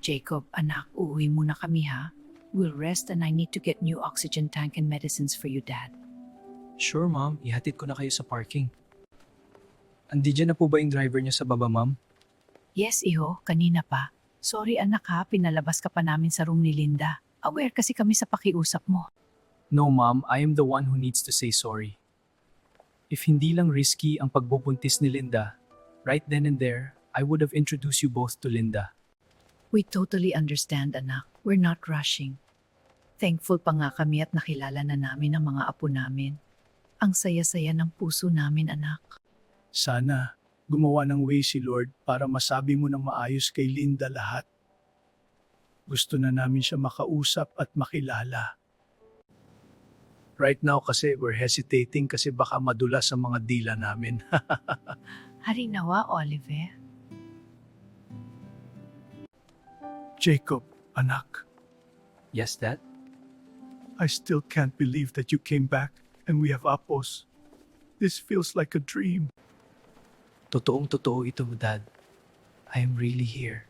Jacob, anak, uuwi muna kami ha. We'll rest and I need to get new oxygen tank and medicines for you, Dad. Sure, Ma'am. Ihatid ko na kayo sa parking. Andiyan na po ba yung driver niyo sa baba, Ma'am? Yes, iho, kanina pa. Sorry anak ha, pinalabas ka pa namin sa room ni Linda. Aware kasi kami sa pakiusap mo. No, Ma'am. I am the one who needs to say sorry. If hindi lang risky ang pagbubuntis ni Linda, right then and there, I would have introduced you both to Linda. We totally understand, anak. We're not rushing. Thankful pa nga kami at nakilala na namin ang mga apo namin. Ang saya-saya ng puso namin, anak. Sana gumawa ng way si Lord para masabi mo ng maayos kay Linda lahat. Gusto na namin siya makausap at makilala. Right now kasi we're hesitating kasi baka madulas ang mga dila namin. Harinawa, Oliver. Jacob, anak, Yes, Dad? I still can't believe that you came back and we have apples. This feels like a dream. Totoong-totoo ito, Dad. I am really here.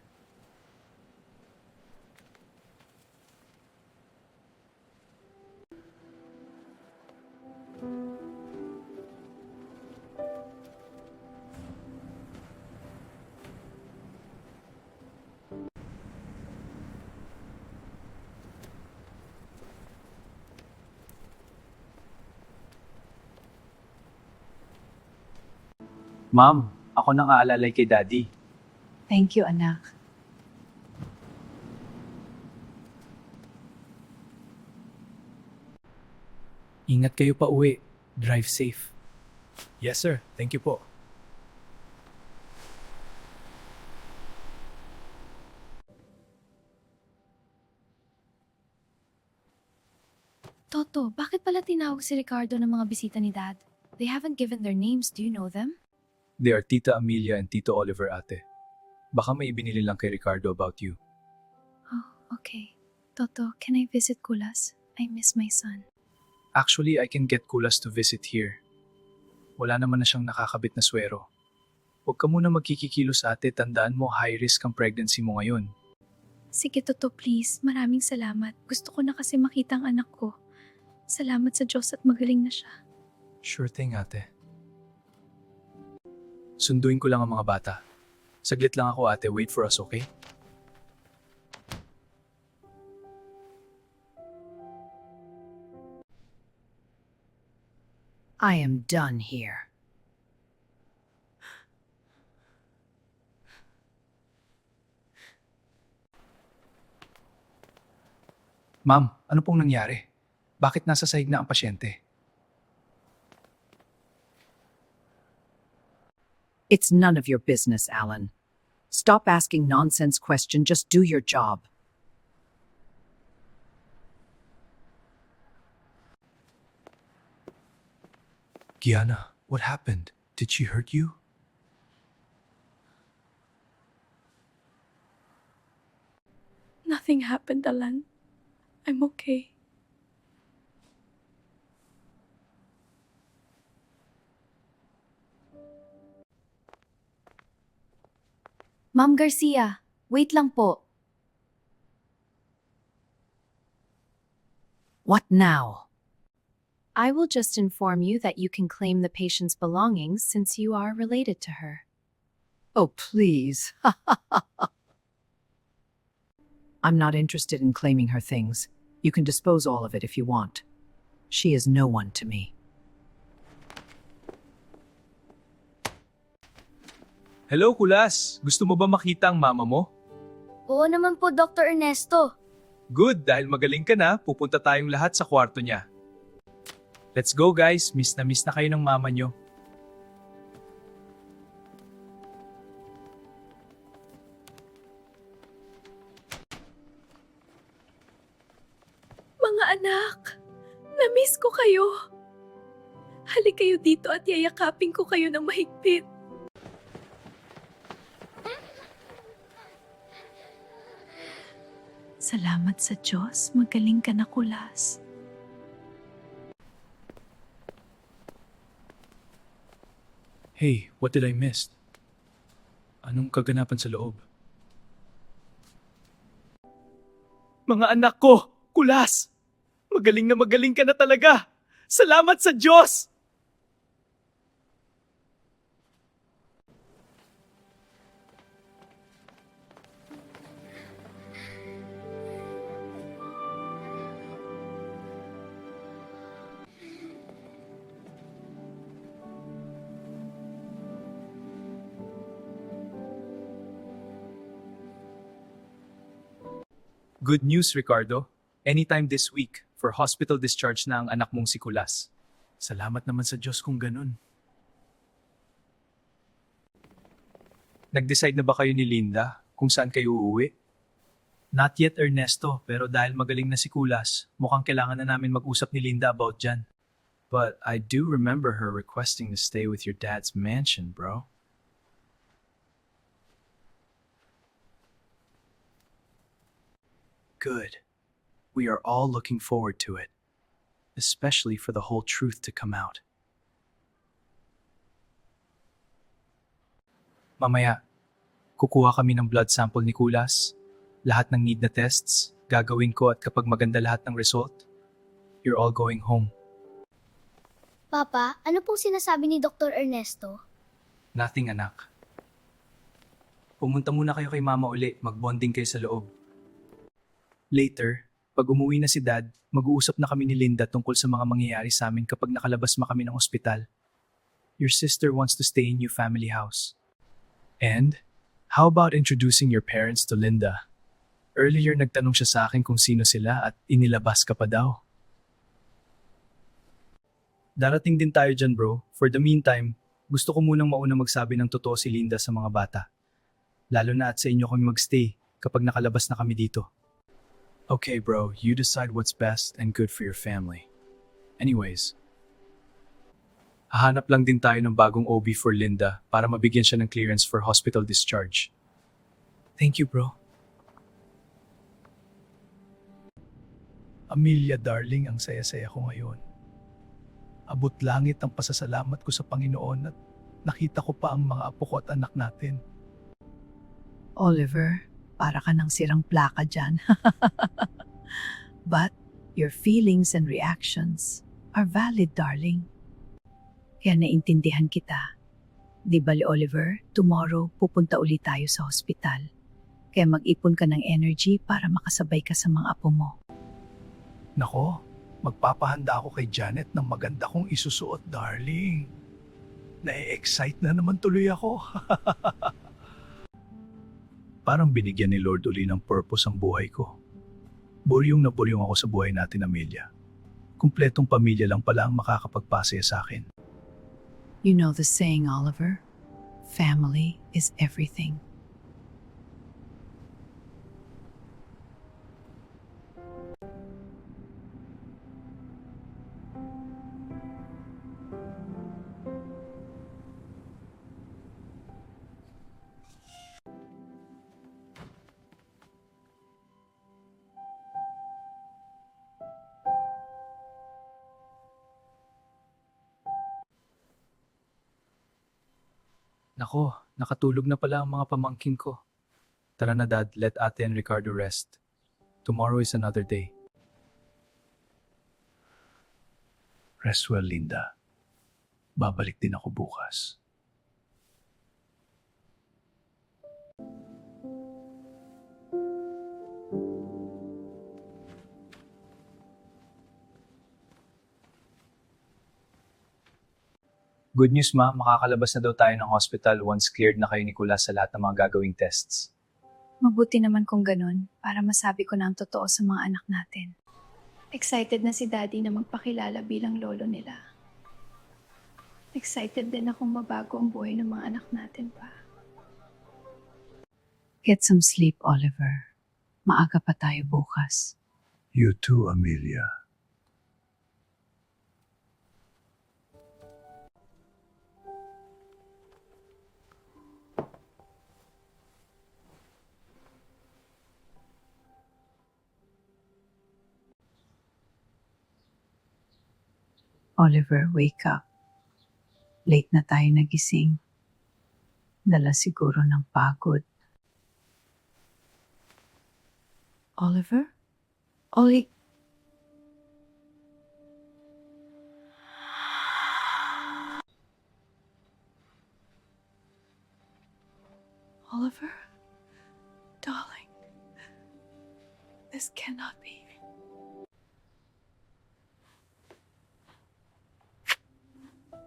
Ma'am, ako nang aalalay kay Daddy. Thank you, anak. Ingat kayo pa uwi. Drive safe. Yes sir, thank you po. Toto, bakit pala tinawag si Ricardo ng mga bisita ni Dad? They haven't given their names. Do you know them? They are Tita Amelia and Tito Oliver, ate. Baka may ibinili lang kay Ricardo about you. Oh, okay. Toto, can I visit Kulas? I miss my son. Actually, I can get Kulas to visit here. Wala naman na siyang nakakabit na swero. Huwag ka muna magkikikilos, ate. Tandaan mo, high risk ang pregnancy mo ngayon. Sige, Toto, please. Maraming salamat. Gusto ko na kasi makita ang anak ko. Salamat sa Diyos at magaling na siya. Sure thing, ate. Sunduin ko lang ang mga bata. Saglit lang ako, ate. Wait for us, okay? I am done here. Ma'am, ano pong nangyari? Bakit nasa sahig na ang pasyente? It's none of your business, Alan. Stop asking nonsense questions, just do your job. Gianna, what happened? Did she hurt you? Nothing happened, Alan. I'm okay. Ma'am Garcia, wait lang po. What now? I will just inform you that you can claim the patient's belongings since you are related to her. Oh, please. I'm not interested in claiming her things. You can dispose all of it if you want. She is no one to me. Hello, Kulas! Gusto mo ba makita ang mama mo? Oo naman po, Dr. Ernesto. Good, dahil magaling ka na, pupunta tayong lahat sa kwarto niya. Let's go, guys. Miss na kayo ng mama nyo. Mga anak, na-miss ko kayo. Halik kayo dito at yayakapin ko kayo ng mahigpit. Salamat sa Diyos, magaling ka na, Kulas. Hey, what did I miss? Anong kaganapan sa loob? Mga anak ko, Kulas! Magaling na magaling ka na talaga! Salamat sa Diyos! Good news, Ricardo. Anytime this week, for hospital discharge na ang anak mong si Kulas. Salamat naman sa Diyos kung ganun. Nag-decide na ba kayo ni Linda kung saan kayo uuwi? Not yet, Ernesto, pero dahil magaling na si Kulas, mukhang kailangan na namin mag-usap ni Linda about dyan. But I do remember her requesting to stay with your dad's mansion, bro. Good. We are all looking forward to it, especially for the whole truth to come out. Mamaya, kukuha kami ng blood sample ni Kulas. Lahat ng need na tests, gagawin ko at kapag maganda lahat ng result, you're all going home. Papa, ano pong sinasabi ni Dr. Ernesto? Nothing, anak. Pumunta muna kayo kay mama uli, mag-bonding kayo sa loob. Later, pag umuwi na si Dad, mag-uusap na kami ni Linda tungkol sa mga mangyayari sa amin kapag nakalabas ma kami ng ospital. Your sister wants to stay in your family house. And, how about introducing your parents to Linda? Earlier nagtanong siya sa akin kung sino sila at inilabas ka pa daw. Darating din tayo dyan, bro. For the meantime, gusto ko munang mauna magsabi ng totoo si Linda sa mga bata. Lalo na at sa inyo kami magstay kapag nakalabas na kami dito. Okay, bro, you decide what's best and good for your family. Anyways, hahanap lang din tayo ng bagong OB for Linda para mabigyan siya ng clearance for hospital discharge. Thank you, bro. Amelia, darling, ang saya-saya ko ngayon. Abot langit ang pasasalamat ko sa Panginoon at nakita ko pa ang mga apo ko at anak natin. Oliver, para ka ng sirang plaka dyan. But your feelings and reactions are valid, darling. Kaya naintindihan kita. Di bali, Oliver, tomorrow pupunta ulit tayo sa hospital. Kaya mag-ipon ka ng energy para makasabay ka sa mga apo mo. Nako, magpapahanda ako kay Janet ng maganda kong isusuot, darling. Na-excite na naman tuloy ako. Parang binigyan ni Lord uli ng purpose ang buhay ko. Buryong na buryong ako sa buhay natin, Amelia. Kumpletong pamilya lang pala ang makakapagpasaya sa akin. You know the saying, Oliver? Family is everything. Nako, nakatulog na pala ang mga pamangkin ko. Tara na, Dad, let Ate and Ricardo rest. Tomorrow is another day. Rest well, Linda. Babalik din ako bukas. Good news, Ma. Makakalabas na daw tayo ng hospital once cleared na kayo ni Kulas sa lahat ng mga gagawing tests. Mabuti naman kung ganun, para masabi ko na ang totoo sa mga anak natin. Excited na si Daddy na magpakilala bilang lolo nila. Excited din akong mabago ang buhay ng mga anak natin pa. Get some sleep, Oliver. Maaga pa tayo bukas. You too, Amelia. Oliver, wake up. Late na tayo nagising. Dala siguro ng pagod. Oliver, Ollie. Oliver, darling, this cannot be.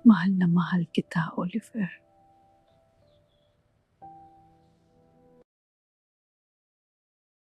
Mahal na mahal kita, Oliver.